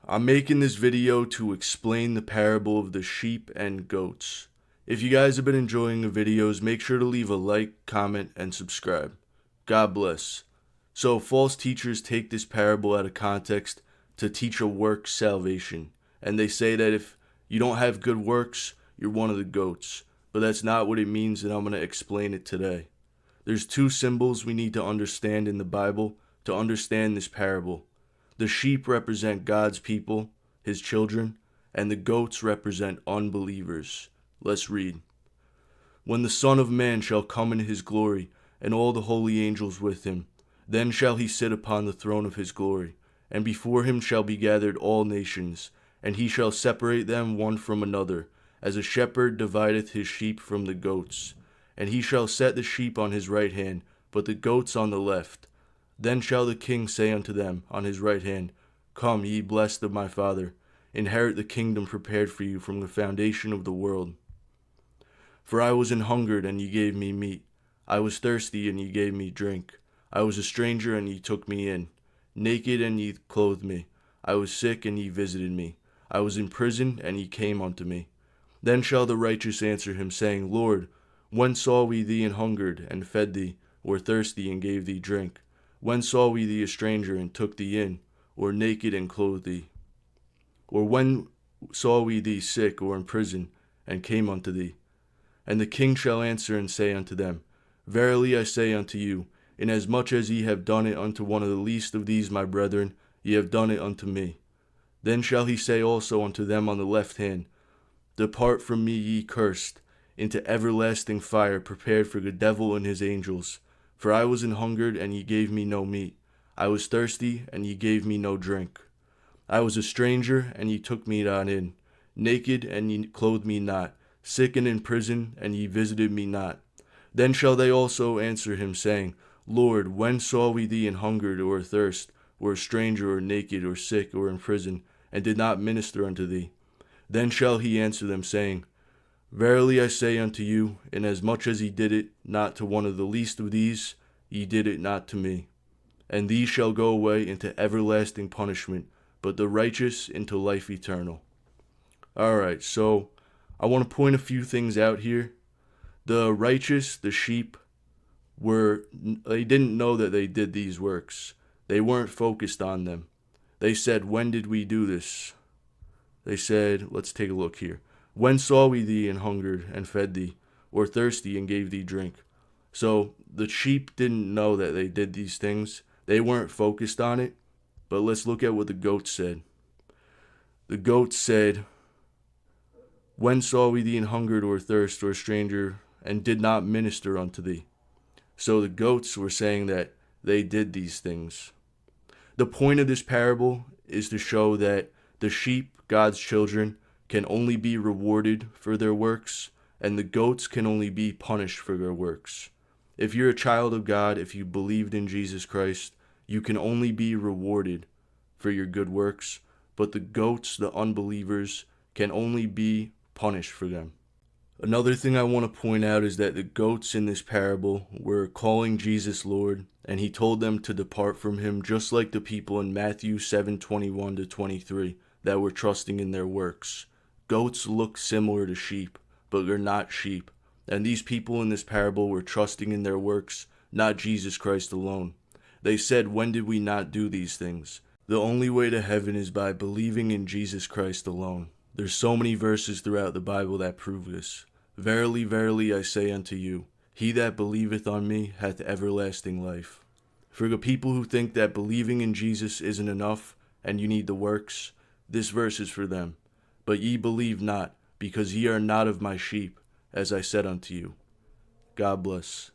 I'm making this video to explain the parable of the sheep and goats. If you guys have been enjoying the videos, make sure to leave a like, comment, and subscribe. God bless. So false teachers take this parable out of context to teach a works salvation. And they say that if you don't have good works, you're one of the goats. But that's not what it means, and I'm going to explain it today. There's two symbols we need to understand in the Bible to understand this parable. The sheep represent God's people, his children, and the goats represent unbelievers. Let's read. When the Son of Man shall come in his glory, and all the holy angels with him, then shall he sit upon the throne of his glory, and before him shall be gathered all nations, and he shall separate them one from another, as a shepherd divideth his sheep from the goats. And he shall set the sheep on his right hand, but the goats on the left. Then shall the king say unto them on his right hand, Come, ye blessed of my Father, inherit the kingdom prepared for you from the foundation of the world. For I was an hungered, and ye gave me meat. I was thirsty, and ye gave me drink. I was a stranger, and ye took me in. Naked, and ye clothed me. I was sick, and ye visited me. I was in prison, and ye came unto me. Then shall the righteous answer him, saying, Lord, when saw we thee an hungered, and fed thee, or thirsty, and gave thee drink? When saw we thee a stranger, and took thee in, or naked, and clothed thee? Or when saw we thee sick, or in prison, and came unto thee? And the king shall answer and say unto them, Verily I say unto you, inasmuch as ye have done it unto one of the least of these my brethren, ye have done it unto me. Then shall he say also unto them on the left hand, Depart from me, ye cursed, into everlasting fire prepared for the devil and his angels. For I was an hungered, and ye gave me no meat. I was thirsty, and ye gave me no drink. I was a stranger, and ye took me not in. Naked, and ye clothed me not. Sick and in prison, and ye visited me not. Then shall they also answer him, saying, Lord, when saw we thee an hungered, or athirst, or a stranger, or naked, or sick, or in prison, and did not minister unto thee? Then shall he answer them, saying, Verily I say unto you, inasmuch as ye did it not to one of the least of these, ye did it not to me. And these shall go away into everlasting punishment, but the righteous into life eternal. Alright, so I want to point a few things out here. The righteous, the sheep, they didn't know that they did these works. They weren't focused on them. They said, when did we do this? They said, let's take a look here. When saw we thee an hungered, and fed thee, or thirsty, and gave thee drink? So the sheep didn't know that they did these things. They weren't focused on it. But let's look at what the goats said. The goats said, When saw we thee an hungered, or thirst, or a stranger, and did not minister unto thee? So the goats were saying that they did these things. The point of this parable is to show that the sheep, God's children, can only be rewarded for their works, and the goats can only be punished for their works. If you're a child of God, if you believed in Jesus Christ, you can only be rewarded for your good works, but the goats, the unbelievers, can only be punished for them. Another thing I want to point out is that the goats in this parable were calling Jesus Lord, and he told them to depart from him, just like the people in Matthew 7:21-23 that were trusting in their works. Goats look similar to sheep, but they're not sheep. And these people in this parable were trusting in their works, not Jesus Christ alone. They said, when did we not do these things? The only way to heaven is by believing in Jesus Christ alone. There's so many verses throughout the Bible that prove this. Verily, verily, I say unto you, he that believeth on me hath everlasting life. For the people who think that believing in Jesus isn't enough, and you need the works, this verse is for them. But ye believe not, because ye are not of my sheep, as I said unto you. God bless.